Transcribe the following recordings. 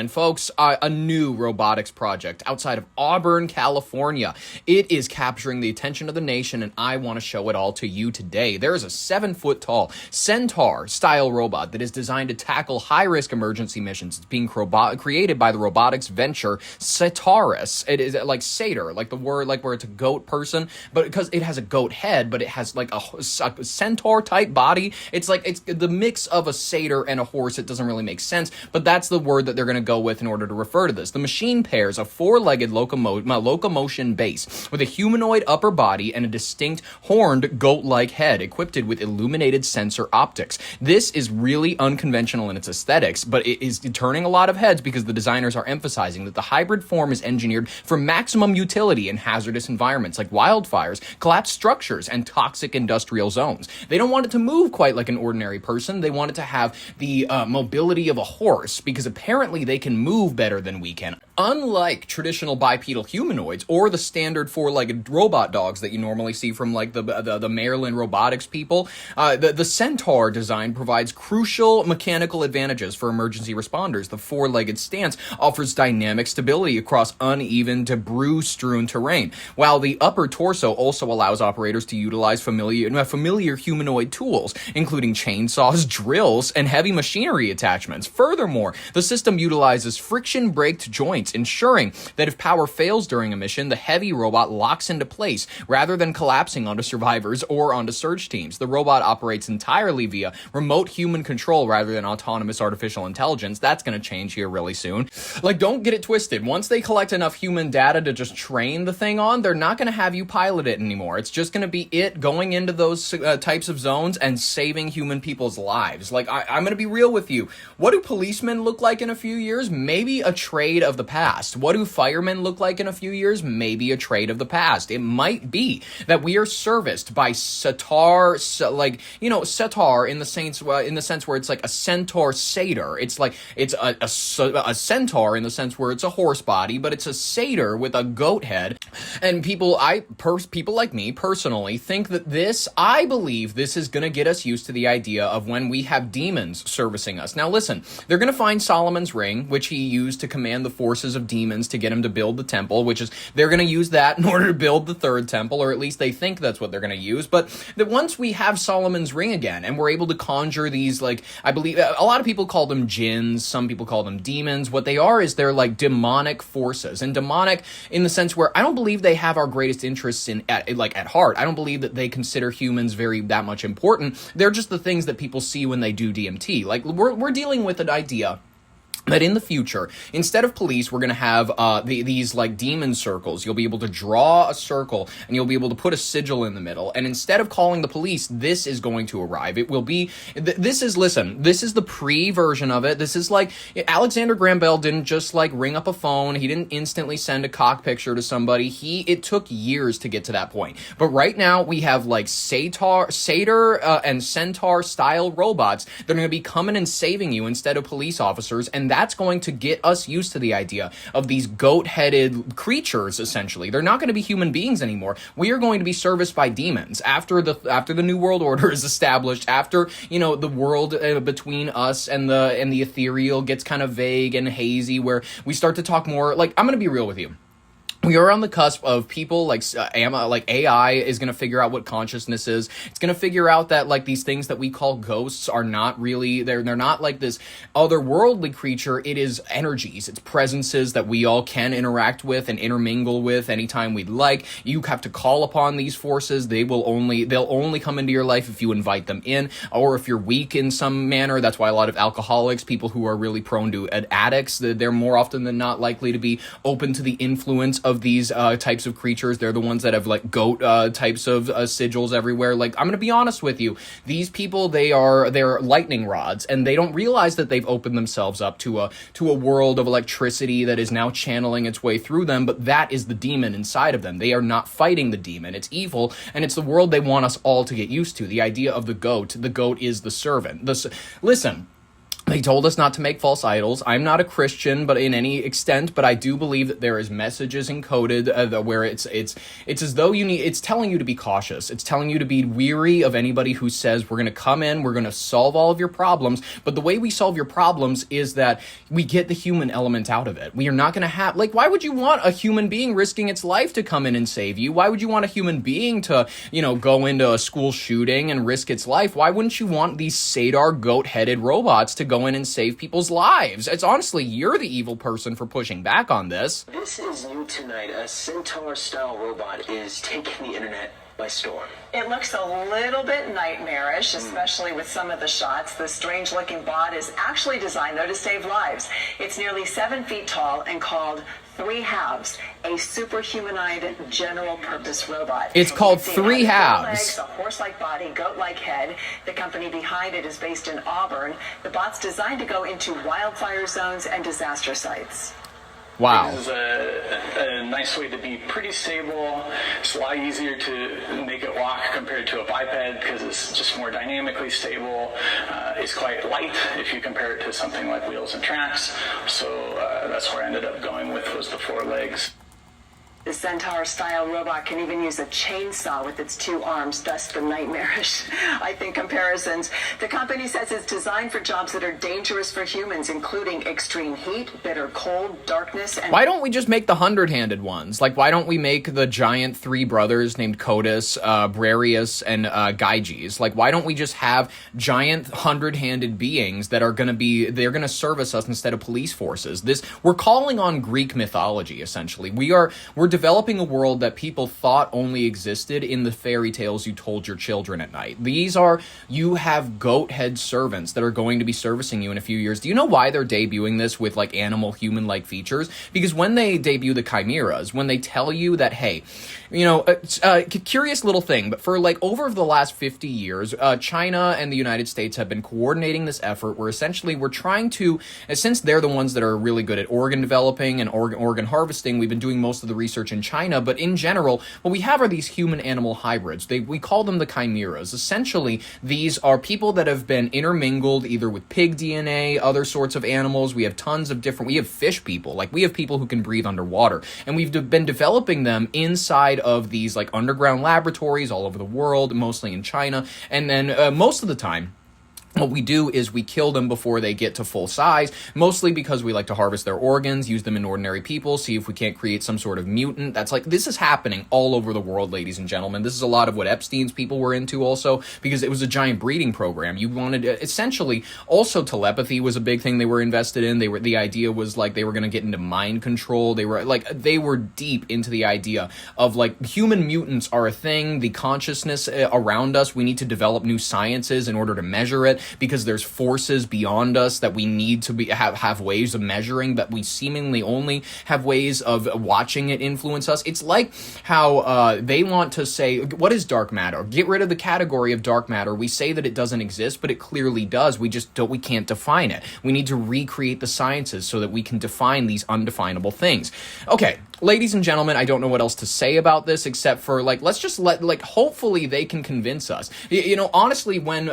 And folks, a new robotics project outside of Auburn, California. It is capturing the attention of the nation, and I want to show it all to you today. There is a 7-foot-tall Centaur-style robot that is designed to tackle high-risk emergency missions. It's being created by the robotics venture Satyress. It is like satyr, like the word, like where it's a goat person, but because it has a goat head, but it has like a centaur-type body. It's the mix of a satyr and a horse. It doesn't really make sense, but that's the word that they're going to go with in order to refer to this. The machine pairs a four-legged locomotion base with a humanoid upper body and a distinct horned goat-like head equipped with illuminated sensor optics. This is really unconventional in its aesthetics, but it is turning a lot of heads because the designers are emphasizing that the hybrid form is engineered for maximum utility in hazardous environments like wildfires, collapsed structures, and toxic industrial zones. They don't want it to move quite like an ordinary person. They want it to have the mobility of a horse because apparently they can move better than we can. Unlike traditional bipedal humanoids or the standard four-legged robot dogs that you normally see from like the Maryland robotics people, the Centaur design provides crucial mechanical advantages for emergency responders. The four-legged stance offers dynamic stability across uneven, debris-strewn terrain, while the upper torso also allows operators to utilize familiar humanoid tools, including chainsaws, drills, and heavy machinery attachments. Furthermore, the system utilizes friction-braked joints, ensuring that if power fails during a mission, the heavy robot locks into place rather than collapsing onto survivors or onto search teams. The robot operates entirely via remote human control rather than autonomous artificial intelligence. That's going to change here really soon. Like, don't get it twisted. Once they collect enough human data to just train the thing on, they're not going to have you pilot it anymore. It's just going to be it going into those types of zones and saving human people's lives. Like, I'm going to be real with you. What do policemen look like in a few years? Maybe a trade of the past. What do firemen look like in a few years? Maybe a trade of the past. It might be that we are serviced by Satyr, Satyr in the sense where it's like a centaur satyr. It's like it's a centaur in the sense where it's a horse body, but it's a satyr with a goat head. And people like me personally think that I believe this is going to get us used to the idea of when we have demons servicing us. Now listen, they're going to find Solomon's ring, which he used to command the forces of demons to get him to build the temple, they're going to use that in order to build the third temple, or at least they think that's what they're going to use. But that once we have Solomon's ring again and we're able to conjure these, like, I believe a lot of people call them jinns, some people call them demons. What they are is they're like demonic forces, and demonic in the sense where I don't believe they have our greatest interests at heart. I don't believe that they consider humans that much important. They're just the things that people see when they do DMT. Like, we're dealing with an idea that in the future, instead of police, we're going to have these like demon circles. You'll be able to draw a circle and you'll be able to put a sigil in the middle. And instead of calling the police, this is going to arrive. It will be, this is the pre-version of it. This is like, Alexander Graham Bell didn't just like ring up a phone. He didn't instantly send a cock picture to somebody. It took years to get to that point. But right now we have like satyr and centaur style robots that are going to be coming and saving you instead of police officers. And that's going to get us used to the idea of these goat-headed creatures, essentially. They're not going to be human beings anymore. We are going to be serviced by demons. After the New World Order is established, after, the world between us and the ethereal gets kind of vague and hazy, where we start to talk more, like, I'm going to be real with you. We are on the cusp of people like AI is going to figure out what consciousness is. It's going to figure out that like these things that we call ghosts are not really, they're not like this otherworldly creature. It is energies. It's presences that we all can interact with and intermingle with anytime we'd like. You have to call upon these forces. They'll only come into your life if you invite them in, or if you're weak in some manner. That's why a lot of alcoholics, people who are really prone to addicts, they're more often than not likely to be open to the influence of these types of creatures. They're the ones that have like goat types of sigils everywhere. Like, I'm going to be honest with you. These people, they're lightning rods, and they don't realize that they've opened themselves up to a world of electricity that is now channeling its way through them. But that is the demon inside of them. They are not fighting the demon. It's evil, and it's the world they want us all to get used to. The idea of the goat. The goat is the servant. Listen. They told us not to make false idols. I'm not a Christian, but in any extent, but I do believe that there is messages encoded where it's as though it's telling you to be cautious. It's telling you to be weary of anybody who says, we're going to come in, we're going to solve all of your problems. But the way we solve your problems is that we get the human element out of it. We are not going to have, like, why would you want a human being risking its life to come in and save you? Why would you want a human being to, go into a school shooting and risk its life? Why wouldn't you want these Sadar goat-headed robots to go in and save people's lives? It's honestly, you're the evil person for pushing back on this. This is new tonight. A Centaur-style robot is taking the internet by storm. It looks a little bit nightmarish, especially with some of the shots. The strange-looking bot is actually designed, though, to save lives. It's nearly 7 feet tall and called 3 Halves, a superhumanized general-purpose robot. It's called 3 Halves. Legs, a horse-like body, goat-like head. The company behind it is based in Auburn. The bot's designed to go into wildfire zones and disaster sites. Wow. This is a nice way to be pretty stable. It's a lot easier to make it walk compared to a biped because it's just more dynamically stable. It's quite light if you compare it to something like wheels and tracks. So that's where I ended up going with was the 4 legs. The Centaur-style robot can even use a chainsaw with its 2 arms, thus the nightmarish, I think, comparisons. The company says it's designed for jobs that are dangerous for humans, including extreme heat, bitter cold, darkness, and... Why don't we just make the 100-handed ones? Like, why don't we make the giant 3 brothers named Codus, Brarius, and Gyges? Like, why don't we just have giant 100-handed beings that are they're gonna service us instead of police forces? We're calling on Greek mythology, essentially. We're developing a world that people thought only existed in the fairy tales you told your children at night. You have goat head servants that are going to be servicing you in a few years. Do you know why they're debuting this with like animal human-like features? Because when they debut the chimeras, when they tell you that, hey, curious little thing, but for like over the last 50 years, China and the United States have been coordinating this effort where essentially we're trying to, since they're the ones that are really good at organ developing and organ harvesting, we've been doing most of the research in China, but in general, what we have are these human-animal hybrids. We call them the chimeras. Essentially, these are people that have been intermingled either with pig DNA, other sorts of animals. We have tons of we have fish people. Like, we have people who can breathe underwater, and we've been developing them inside of these, like, underground laboratories all over the world, mostly in China, and then most of the time, what we do is we kill them before they get to full size, mostly because we like to harvest their organs, use them in ordinary people, see if we can't create some sort of mutant. This is happening all over the world, ladies and gentlemen. This is a lot of what Epstein's people were into also, because it was a giant breeding program. You wanted, essentially, also telepathy was a big thing they were invested in. The idea was like they were going to get into mind control. They were deep into the idea of like human mutants are a thing, the consciousness around us, we need to develop new sciences in order to measure it, because there's forces beyond us that we need to have ways of measuring, but we seemingly only have ways of watching it influence us. It's like how they want to say, what is dark matter? Get rid of the category of dark matter. We say that it doesn't exist, but it clearly does. We can't define it. We need to recreate the sciences so that we can define these undefinable things. Okay, ladies and gentlemen, I don't know what else to say about this except for, let's just hopefully they can convince us. Honestly, when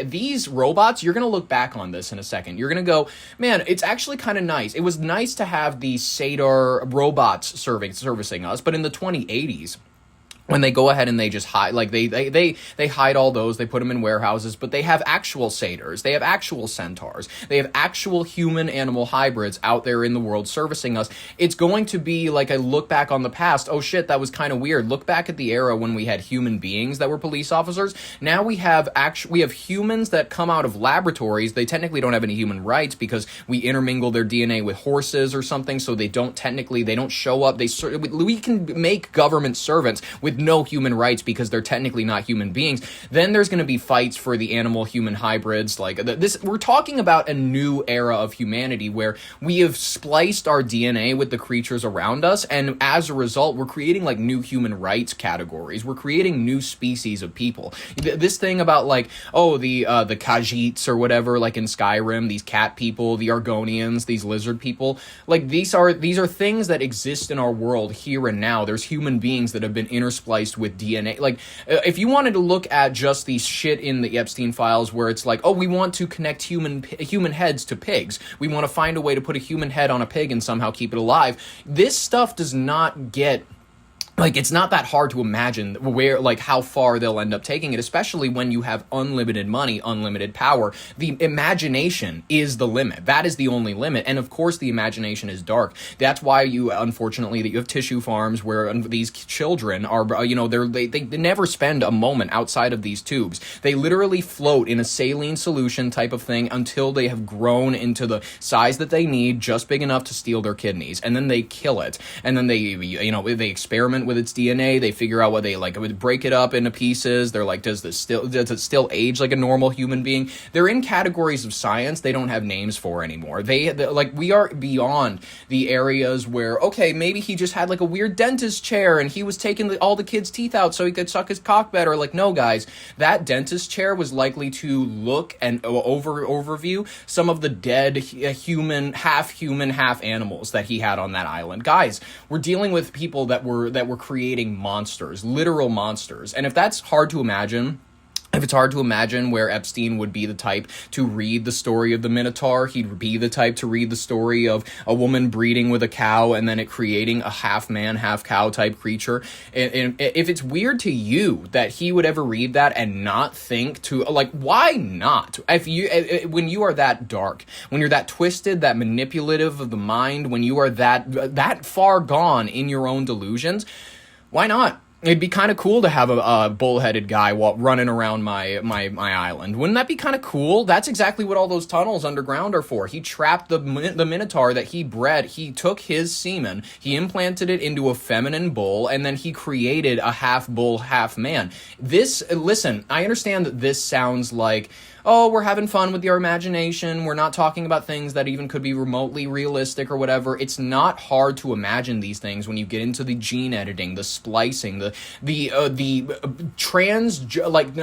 these robots, you're going to look back on this in a second. You're going to go, man, it's actually kind of nice. It was nice to have these Sadar robots servicing us, but in the 2080s, when they go ahead and they just hide, they hide all those, they put them in warehouses, but they have actual satyrs, they have actual centaurs, they have actual human-animal hybrids out there in the world servicing us. It's going to be like a look back on the past. Oh shit, that was kind of weird. Look back at the era when we had human beings that were police officers. Now we have humans that come out of laboratories. They technically don't have any human rights because we intermingle their DNA with horses or something, so they don't show up. We can make government servants with no human rights because they're technically not human beings. Then there's going to be fights for the animal-human hybrids. We're talking about a new era of humanity where we have spliced our DNA with the creatures around us, and as a result, we're creating new human rights categories. We're creating new species of people. This thing about the Khajiits or whatever, like in Skyrim, these cat people, the Argonians, these lizard people, these are things that exist in our world here and now. There's human beings that have been interspersed spliced with DNA. Like, if you wanted to look at just the shit in the Epstein files where it's like, oh, we want to connect human heads to pigs. We want to find a way to put a human head on a pig and somehow keep it alive. This stuff does not get... Like, it's not that hard to imagine where, like, how far they'll end up taking it, especially when you have unlimited money, unlimited power. The imagination is the limit. That is the only limit. And, of course, the imagination is dark. That's why unfortunately, that you have tissue farms where these children are, they never spend a moment outside of these tubes. They literally float in a saline solution type of thing until they have grown into the size that they need, just big enough to steal their kidneys. And then they kill it. And then they experiment with its DNA. They figure out what they like, would break it up into pieces. They're like, does it still age like a normal human being? They're in categories of science they don't have names for anymore. We are beyond the areas where, okay, maybe he just had like a weird dentist chair and he was taking all the kids' teeth out so he could suck his cock better. Like, no, guys, that dentist chair was likely to look and overview some of the dead half human, half animals that he had on that island. Guys, we're dealing with people that were creating monsters, literal monsters. And if that's hard to imagine, if it's hard to imagine where Epstein would be the type to read the story of the Minotaur, he'd be the type to read the story of a woman breeding with a cow and then it creating a half man, half cow type creature. And if it's weird to you that he would ever read that and not think to, like, why not? When you are that dark, when you're that twisted, that manipulative of the mind, when you are that far gone in your own delusions, why not? It'd be kind of cool to have a bull-headed guy running around my island. Wouldn't that be kind of cool? That's exactly what all those tunnels underground are for. He trapped the Minotaur that he bred. He took his semen, he implanted it into a feminine bull, and then he created a half bull, half man. Listen, I understand that this sounds like, oh, we're having fun with your imagination. We're not talking about things that even could be remotely realistic or whatever. It's not hard to imagine these things when you get into the gene editing, the splicing, the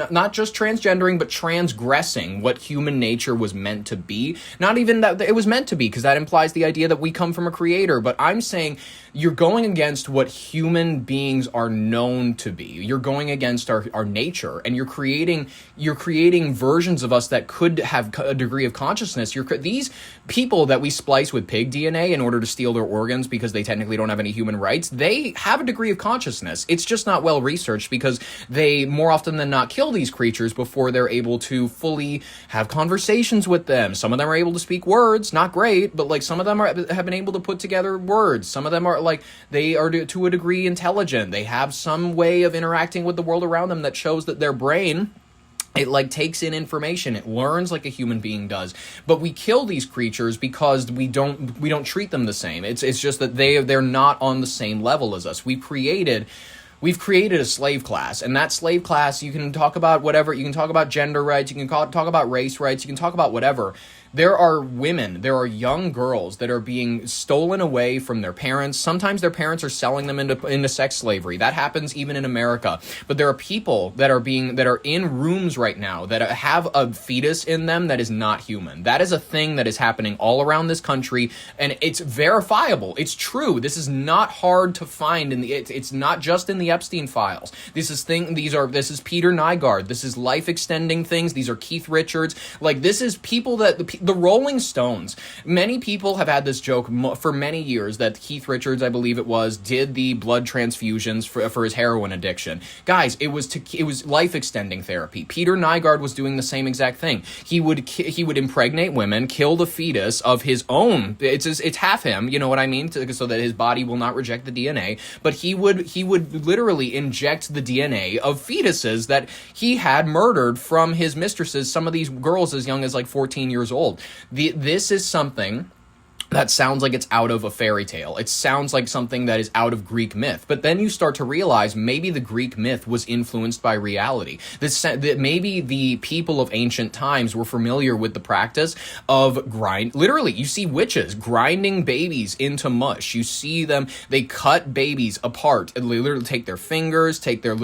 not just transgendering, but transgressing what human nature was meant to be. Not even that it was meant to be, because that implies the idea that we come from a creator. But I'm saying you're going against what human beings are known to be. You're going against our nature, and you're creating versions of us that could have a degree of consciousness. These people that we splice with pig DNA in order to steal their organs because they technically don't have any human rights, they have a degree of consciousness. It's just not well researched because they more often than not kill these creatures before they're able to fully have conversations with them. Some of them are able to speak words, not great, but like some of them have been able to put together words. Some of them are like, they are to a degree intelligent. They have some way of interacting with the world around them that shows that their brain, it like takes in information. It learns like a human being does. But we kill these creatures because we don't treat them the same. It's just that they're not on the same level as us. We've created a slave class, and that slave class, you can talk about whatever. You can talk about gender rights. You can talk about race rights. You can talk about whatever. There are women, there are young girls that are being stolen away from their parents. Sometimes their parents are selling them into sex slavery. That happens even in America. But there are people that are in rooms right now that have a fetus in them that is not human. That is a thing that is happening all around this country, and it's verifiable. It's true. This is not hard to find it's not just in the Epstein files. This is Peter Nygard. This is life extending things. These are Keith Richards. Like, this is people that the Rolling Stones, many people have had this joke for many years that Keith Richards, I believe it was, did the blood transfusions for his heroin addiction. Guys, it was life-extending therapy. Peter Nygard was doing the same exact thing. He would impregnate women, kill the fetus of his own. It's half him, you know what I mean, so that his body will not reject the DNA. But he would literally inject the DNA of fetuses that he had murdered from his mistresses. Some of these girls as young as like 14 years old. This is something that sounds like it's out of a fairy tale. It sounds like something that is out of Greek myth. But then you start to realize maybe the Greek myth was influenced by reality. That maybe the people of ancient times were familiar with the practice of literally, you see witches grinding babies into mush. You see them, they cut babies apart. And they literally take their fingers, take their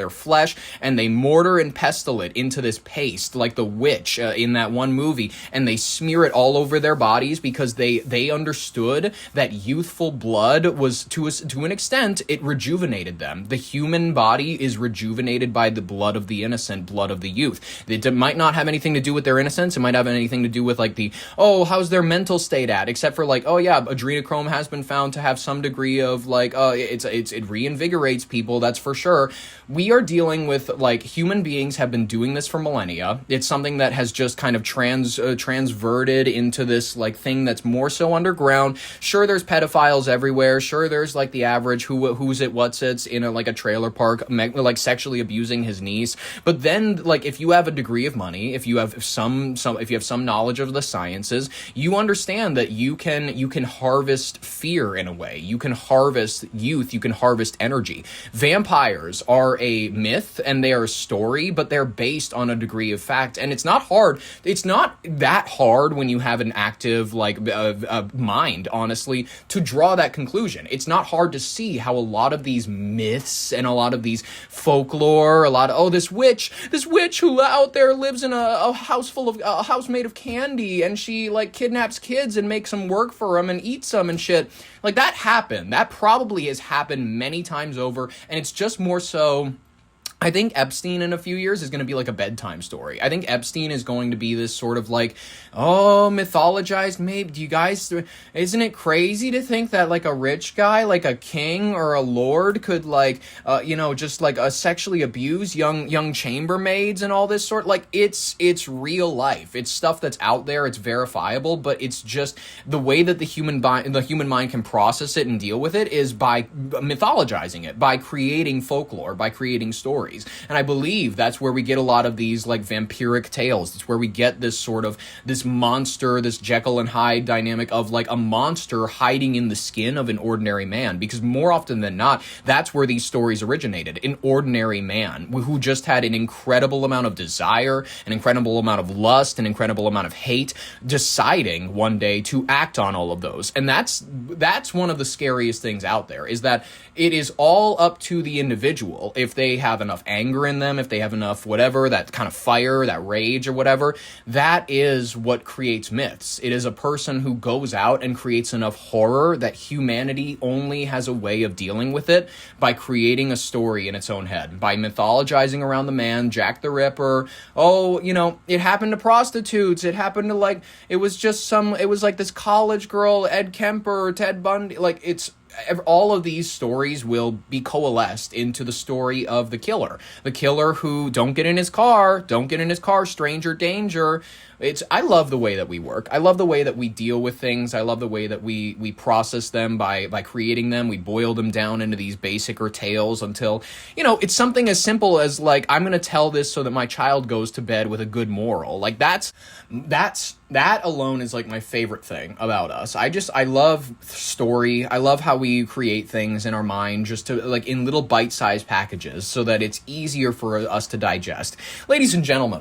flesh, and they mortar and pestle it into this paste, like the witch in that one movie. And they smear it all over their bodies because they they understood that youthful blood was, to an extent, it rejuvenated them. The human body is rejuvenated by the blood of the innocent, blood of the youth. It might not have anything to do with their innocence. It might have anything to do with like how's their mental state at, except for like, oh yeah, adrenochrome has been found to have some degree of like, it reinvigorates people, that's for sure. We are dealing with, like, human beings have been doing this for millennia. It's something that has just kind of transverted into this like thing that's more so underground. Sure, there's pedophiles everywhere. Sure, there's like the average who's it, what's it's in a trailer park, like sexually abusing his niece. But then, like, if you have a degree of money, if you have some if you have some knowledge of the sciences, you understand that you can harvest fear in a way. You can harvest youth. You can harvest energy. Vampires are a myth and they are a story, but they're based on a degree of fact. And it's not hard. It's not that hard when you have an active mind, honestly, to draw that conclusion. It's not hard to see how a lot of these myths and a lot of these folklore, this witch who out there lives in a house made of candy, and she like kidnaps kids and makes them work for them and eats them and shit. Like, that happened. That probably has happened many times over, and it's just more so. I think Epstein in a few years is going to be like a bedtime story. I think Epstein is going to be this sort of like, mythologized, maybe. Do you guys, isn't it crazy to think that like a rich guy, like a king or a lord could like, just like sexually abuse young chambermaids and all this sort? Like, it's real life. It's stuff that's out there. It's verifiable, but it's just the way that the human mind can process it and deal with it is by mythologizing it, by creating folklore, by creating stories. And I believe that's where we get a lot of these like vampiric tales. It's where we get this sort of this monster, this Jekyll and Hyde dynamic of like a monster hiding in the skin of an ordinary man. Because more often than not, that's where these stories originated. An ordinary man who just had an incredible amount of desire, an incredible amount of lust, an incredible amount of hate, deciding one day to act on all of those. And that's one of the scariest things out there, is that it is all up to the individual. If they have enough anger in them, if they have enough whatever, that kind of fire, that rage or whatever, that is what creates myths. It is a person who goes out and creates enough horror that humanity only has a way of dealing with it by creating a story in its own head, by mythologizing around the man, Jack the Ripper. It happened to prostitutes. It happened to it was like this college girl, Ed Kemper, Ted Bundy. Like, all of these stories will be coalesced into the story of the killer who don't get in his car, stranger danger. I love the way that we work. I love the way that we deal with things. I love the way that we process them by creating them. We boil them down into these basicer tales until, it's something as simple as like, I'm going to tell this so that my child goes to bed with a good moral. Like, that alone is like my favorite thing about us. I love story. I love how we create things in our mind just to like in little bite-sized packages so that it's easier for us to digest. Ladies and gentlemen,